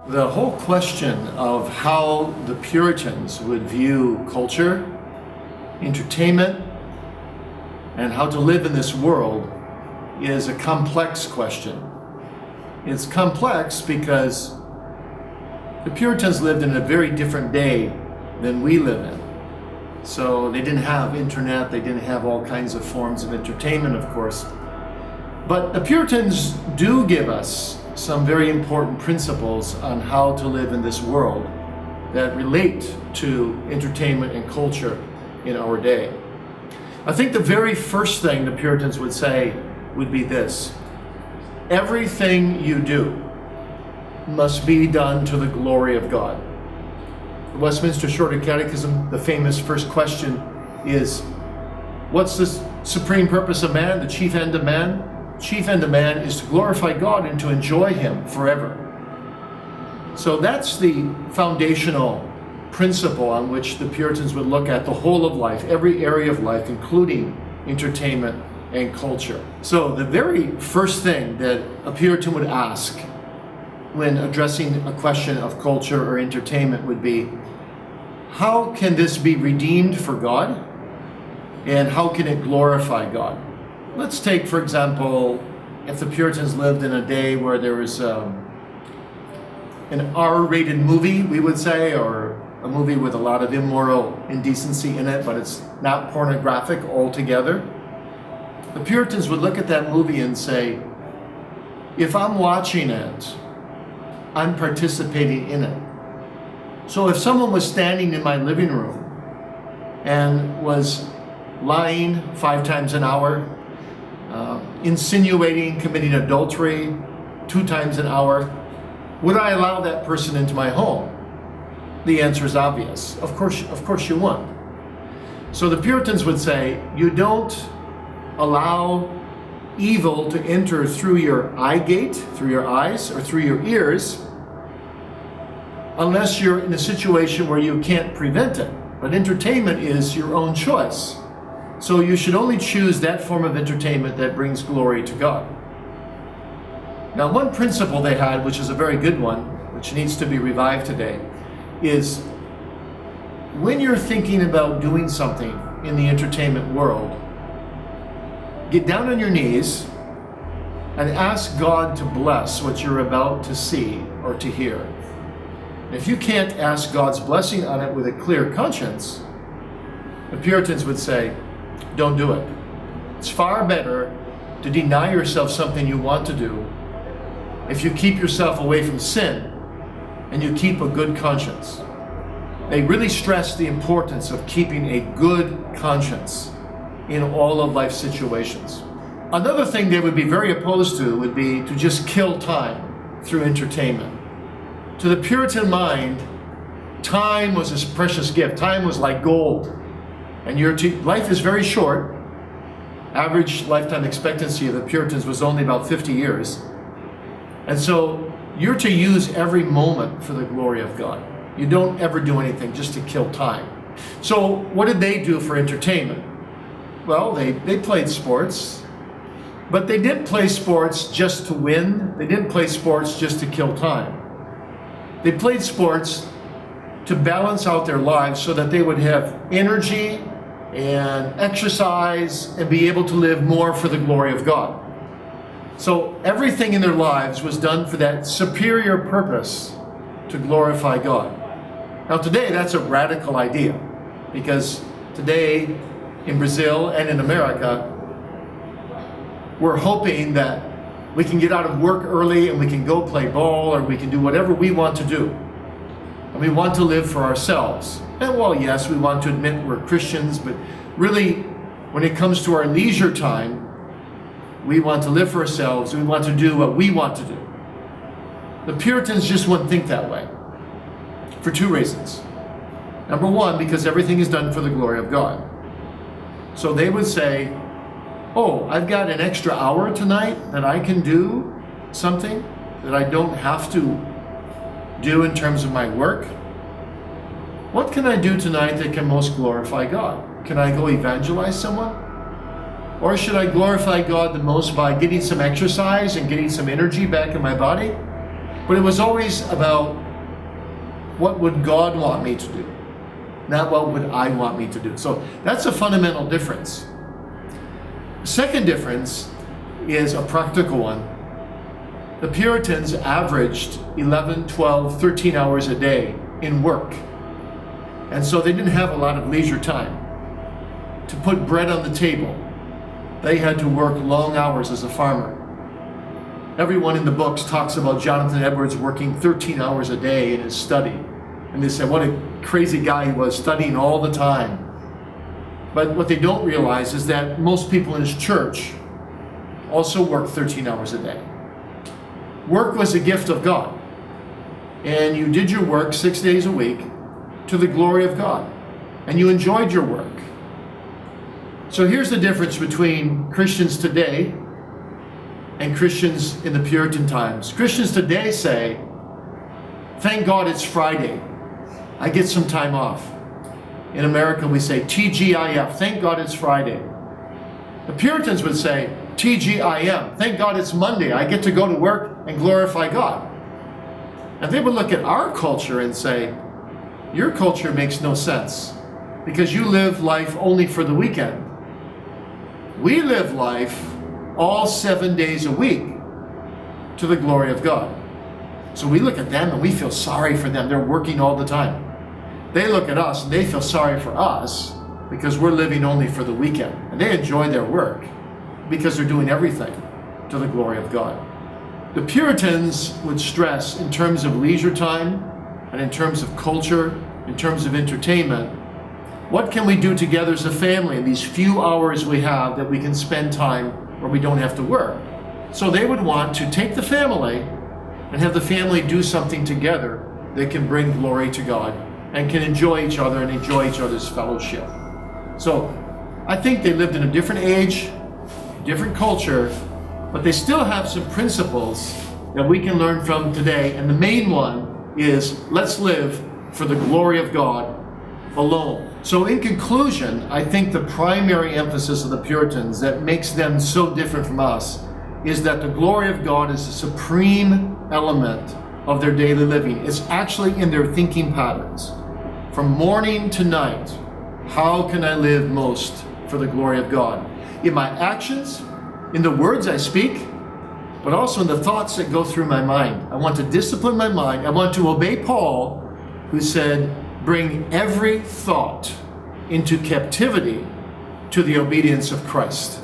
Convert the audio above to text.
The whole question of how the Puritans would view culture, entertainment, and how to live in this world is a complex question. It's complex because the Puritans lived in a very different day than we live in. So they didn't have internet, they didn't have all kinds of forms of entertainment, of course. But the Puritans do give us some very important principles on how to live in this world that relate to entertainment and culture in our day. I think the very first thing the Puritans would say would be this: everything you do must be done to the glory of God. The Westminster Shorter Catechism, the famous first question is, what's the supreme purpose of man, the chief end of man? Chief end of man is to glorify God and to enjoy Him forever. So that's the foundational principle on which the Puritans would look at the whole of life, every area of life, including entertainment and culture. So the very first thing that a Puritan would ask when addressing a question of culture or entertainment would be, how can this be redeemed for God? And how can it glorify God? Let's take, for example, if the Puritans lived in a day where there was an R-rated movie, we would say, or a movie with a lot of immoral indecency in it, but it's not pornographic altogether. The Puritans would look at that movie and say, if I'm watching it, I'm participating in it. So if someone was standing in my living room and was lying 5 times an hour, insinuating, committing adultery 2 times an hour, would I allow that person into my home? The answer is obvious. Of course you wouldn't. So the Puritans would say, you don't allow evil to enter through your eye gate, through your eyes, or through your ears, unless you're in a situation where you can't prevent it. But entertainment is your own choice. So you should only choose that form of entertainment that brings glory to God. Now, one principle they had, which is a very good one, which needs to be revived today, is when you're thinking about doing something in the entertainment world, get down on your knees and ask God to bless what you're about to see or to hear. If you can't ask God's blessing on it with a clear conscience, the Puritans would say, don't do it. It's far better to deny yourself something you want to do if you keep yourself away from sin and you keep a good conscience. They really stress the importance of keeping a good conscience in all of life's situations. Another thing they would be very opposed to would be to just kill time through entertainment. To the Puritan mind, time was a precious gift. Time was like gold. And life is very short. Average lifetime expectancy of the Puritans was only about 50 years. And so you're to use every moment for the glory of God. You don't ever do anything just to kill time. So what did they do for entertainment? Well, they played sports, but they didn't play sports just to win. They didn't play sports just to kill time. They played sports to balance out their lives so that they would have energy and exercise and be able to live more for the glory of God. So everything in their lives was done for that superior purpose to glorify God. Now today that's a radical idea, because today in Brazil and in America, we're hoping that we can get out of work early and we can go play ball, or we can do whatever we want to do. And we want to live for ourselves. And well, yes, we want to admit we're Christians, but really, when it comes to our leisure time, we want to live for ourselves. We want to do what we want to do. The Puritans just wouldn't think that way, for 2 reasons. Number one, because everything is done for the glory of God. So they would say, oh, I've got an extra hour tonight that I can do something that I don't have to do in terms of my work. What can I do tonight that can most glorify God? Can I go evangelize someone? Or should I glorify God the most by getting some exercise and getting some energy back in my body? But it was always about what would God want me to do, not what would I want me to do. So that's a fundamental difference. The second difference is a practical one. The Puritans averaged 11, 12, 13 hours a day in work. And so they didn't have a lot of leisure time. To put bread on the table, they had to work long hours as a farmer. Everyone in the books talks about Jonathan Edwards working 13 hours a day in his study. And they said what a crazy guy he was, studying all the time. But what they don't realize is that most people in his church also worked 13 hours a day. Work was a gift of God. And you did your work 6 days a week to the glory of God. And you enjoyed your work. So here's the difference between Christians today and Christians in the Puritan times. Christians today say, thank God it's Friday. I get some time off. In America we say TGIF, thank God it's Friday. The Puritans would say TGIM, thank God it's Monday. I get to go to work and glorify God. And they would look at our culture and say, your culture makes no sense because you live life only for the weekend. We live life all 7 days a week to the glory of God. So we look at them and we feel sorry for them. They're working all the time. They look at us and they feel sorry for us because we're living only for the weekend. And they enjoy their work because they're doing everything to the glory of God. The Puritans would stress in terms of leisure time and in terms of culture, in terms of entertainment, what can we do together as a family in these few hours we have that we can spend time where we don't have to work? So they would want to take the family and have the family do something together that can bring glory to God and can enjoy each other and enjoy each other's fellowship. So I think they lived in a different age, different culture, but they still have some principles that we can learn from today. And the main one is, let's live for the glory of God alone. So in conclusion, I think the primary emphasis of the Puritans that makes them so different from us is that the glory of God is a supreme element of their daily living. It's actually in their thinking patterns. From morning to night, how can I live most for the glory of God? In my actions, in the words I speak, but also in the thoughts that go through my mind. I want to discipline my mind. I want to obey Paul, who said, bring every thought into captivity to the obedience of Christ.